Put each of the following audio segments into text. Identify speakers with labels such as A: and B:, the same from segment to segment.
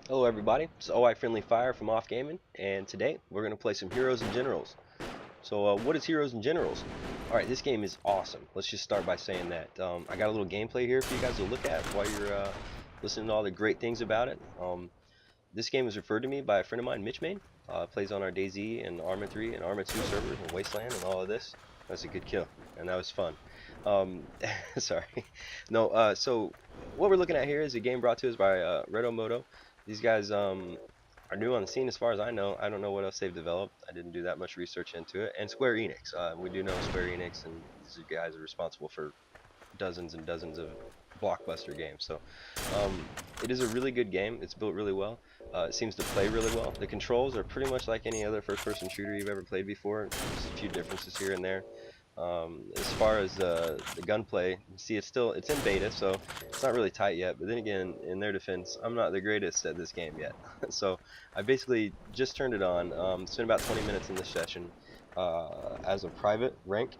A: Hello everybody, it's Oifriendlyfire from Off Gaming, and today we're going to play some Heroes and Generals. So what is Heroes and Generals? Alright, this game is awesome. Let's just start by saying that. I got a little gameplay here for you guys to look at while you're listening to all the great things about it. This game was referred to me by a friend of mine, MitchMayne. Plays on our DayZ and Arma 3 and Arma 2 servers and Wasteland and all of this. That's a good kill, and that was fun. Sorry. No, so what we're looking at here is a game brought to us by Reto-Moto. These guys are new on the scene as far as I know. I don't know what else they've developed. I didn't do that much research into it. And Square Enix. We do know Square Enix, and these guys are responsible for dozens and dozens of blockbuster games. So it is a really good game. It's built really well. It seems to play really well. The controls are pretty much like any other first-person shooter you've ever played before. Just a few differences here and there. As far as the gunplay, you see it's in beta, so it's not really tight yet. But then again, in their defense, I'm not the greatest at this game yet. So I basically just turned it on. Spent about 20 minutes in this session as a private rank.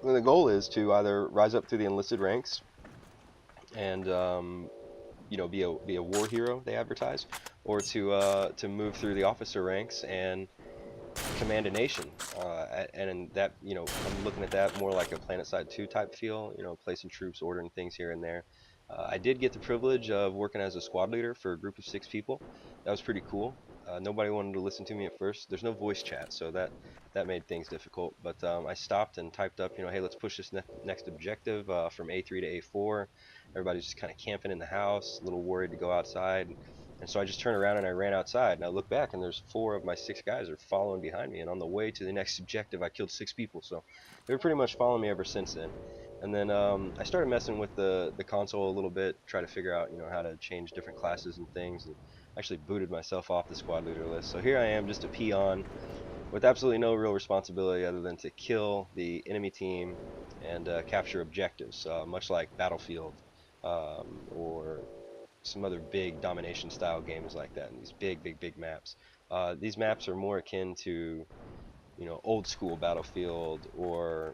A: And the goal is to either rise up through the enlisted ranks and be a war hero they advertise, or to move through the officer ranks and command a nation, and that, I'm looking at that more like a PlanetSide 2 type feel, placing troops, ordering things here and there. I did get the privilege of working as a squad leader for a group of 6 people. That was pretty cool. Nobody wanted to listen to me at first. There's no voice chat, so that made things difficult. But I stopped and typed up, hey, let's push this next objective from A3 to A4. Everybody's just kind of camping in the house, a little worried to go outside. And so I just turned around and I ran outside, and I look back, and there's 4 of my 6 guys are following behind me. And on the way to the next objective, I killed 6 people. So they were pretty much following me ever since then. And then I started messing with the console a little bit, try to figure out, how to change different classes and things. And actually booted myself off the squad leader list. So here I am, just a peon with absolutely no real responsibility other than to kill the enemy team and capture objectives, much like Battlefield or some other big domination style games like that, and these big maps. These maps are more akin to, old school Battlefield or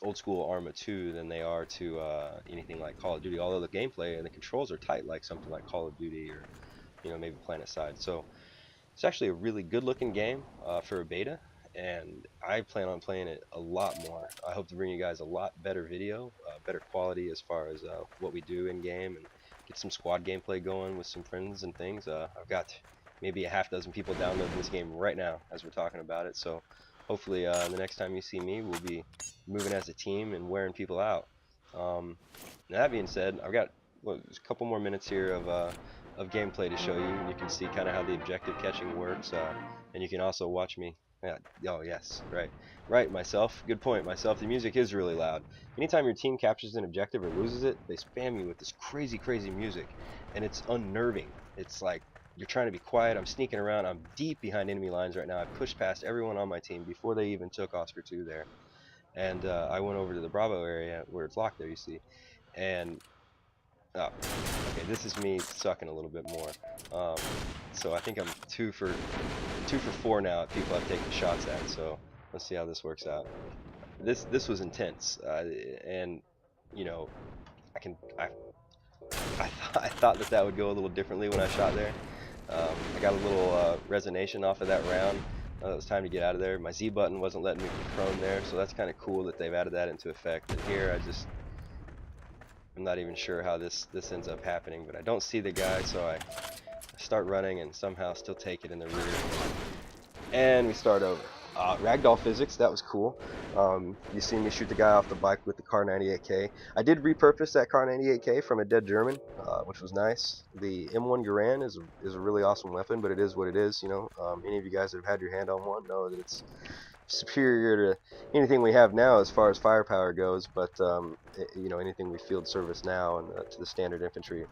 A: old school Arma 2 than they are to anything like Call of Duty, although the gameplay and the controls are tight like something like Call of Duty or, maybe PlanetSide. So it's actually a really good looking game for a beta, and I plan on playing it a lot more. I hope to bring you guys a lot better video, better quality as far as what we do in game, and get some squad gameplay going with some friends and things. I've got maybe a half-dozen people downloading this game right now as we're talking about it, so hopefully the next time you see me, we'll be moving as a team and wearing people out. That being said, I've got a couple more minutes here of gameplay to show you. You can see kind of how the objective catching works, and you can also watch me. Yeah, oh yes, right, myself. Good point, myself. The music is really loud. Anytime your team captures an objective or loses it, they spam you with this crazy music, and it's unnerving. It's like you're trying to be quiet. I'm sneaking around. I'm deep behind enemy lines right now. I pushed past everyone on my team before they even took Oscar 2 there, and I went over to the Bravo area where it's locked there. You see, and oh, okay, this is me sucking a little bit more. So I think I'm two for 4 now at people I've taken shots at. So let's see how this works out. This was intense, and you know, I can I thought that would go a little differently when I shot there. I got a little resonation off of that round. It was time to get out of there. My Z button wasn't letting me prone there, so that's kind of cool that they've added that into effect. And here I'm not even sure how this ends up happening, but I don't see the guy, so I start running and somehow still take it in the rear. And we start over. Ragdoll physics, that was cool. You see me shoot the guy off the bike with the Car 98K. I did repurpose that Car 98K from a dead German, which was nice. The M1 Garand is a really awesome weapon, but it is what it is. Any of you guys that have had your hand on one know that it's superior to anything we have now as far as firepower goes, but anything we field service now and to the standard infantry.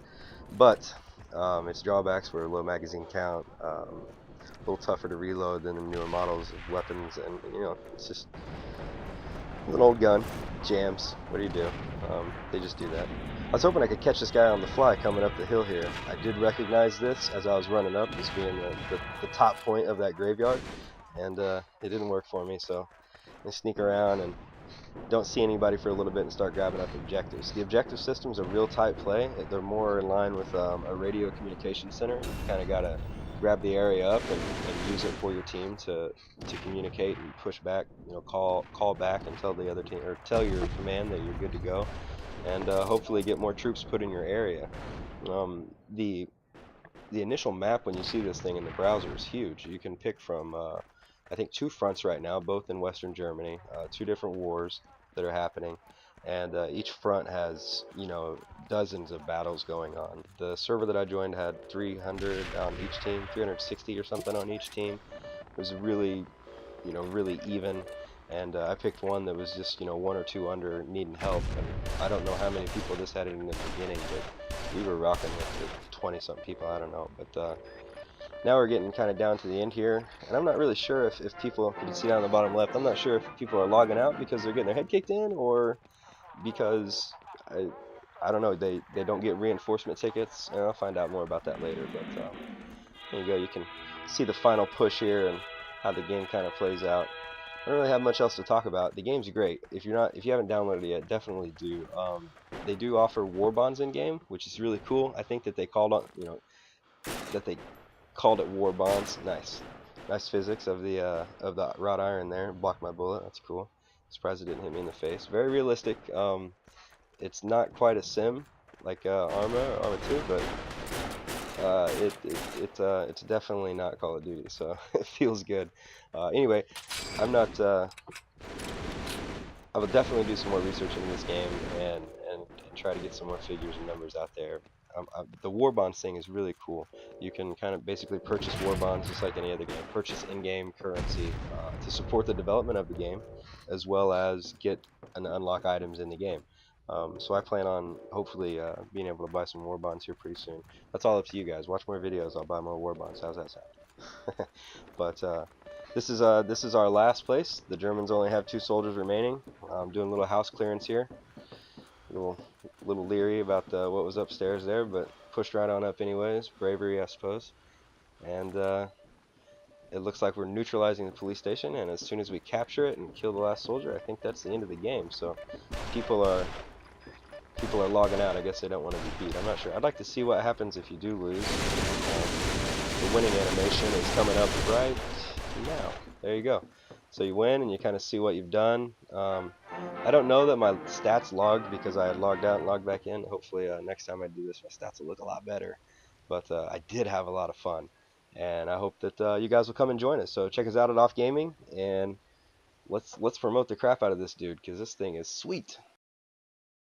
A: But its drawbacks were low magazine count, a little tougher to reload than the newer models of weapons, and it's just an old gun, jams. What do you do? They just do that. I was hoping I could catch this guy on the fly coming up the hill here. I did recognize this as I was running up as being the top point of that graveyard, and it didn't work for me, so I sneak around and don't see anybody for a little bit and start grabbing up objectives. The objective system's a real tight play. They're more in line with a radio communication center. You kind of gotta grab the area up and use it for your team to communicate and push back. You know, call back and tell the other team, or tell your command that you're good to go, and hopefully get more troops put in your area. The initial map, when you see this thing in the browser, is huge. You can pick from I think 2 fronts right now, both in Western Germany, 2 different wars that are happening, and each front has, you know, dozens of battles going on. The server that I joined had 300 on each team, 360 or something on each team. It was really, you know, really even, and I picked one that was just, you know, 1 or 2 under, needing help, and I don't know how many people this had in the beginning, but we were rocking with 20-something people, I don't know, but now we're getting kind of down to the end here, and I'm not really sure if people, you can see down the bottom left, I'm not sure if people are logging out because they're getting their head kicked in, or because, I don't know, they don't get reinforcement tickets, and I'll find out more about that later, but there you go, you can see the final push here and how the game kind of plays out. I don't really have much else to talk about. The game's great. If you haven't downloaded it yet, definitely do. They do offer war bonds in game, which is really cool. I think that they called on, you know, that they called it war bonds. Nice physics of the wrought iron there. Blocked my bullet. That's cool. Surprised it didn't hit me in the face. Very realistic. It's not quite a sim like Arma 2, but it's definitely not Call of Duty, so it feels good. Anyway, I'm not. I will definitely do some more research into this game and try to get some more figures and numbers out there. The war bonds thing is really cool. You can kind of basically purchase war bonds just like any other game. Purchase in-game currency to support the development of the game, as well as get and unlock items in the game. So I plan on hopefully being able to buy some war bonds here pretty soon. That's all up to you guys. Watch more videos. I'll buy more war bonds. How's that sound? But this is our last place. The Germans only have 2 soldiers remaining. I'm doing a little house clearance here. Little leery about what was upstairs there, but pushed right on up anyways. Bravery, I suppose. And it looks like we're neutralizing the police station, and as soon as we capture it and kill the last soldier, I think that's the end of the game. So people are logging out. I guess they don't want to be beat. I'm not sure. I'd like to see what happens if you do lose. The winning animation is coming up right now. There you go. So you win and you kind of see what you've done. I don't know that my stats logged because I had logged out and logged back in. Hopefully next time I do this, my stats will look a lot better. But I did have a lot of fun, and I hope that you guys will come and join us. So check us out at Off Gaming, and let's promote the crap out of this dude, because this thing is sweet.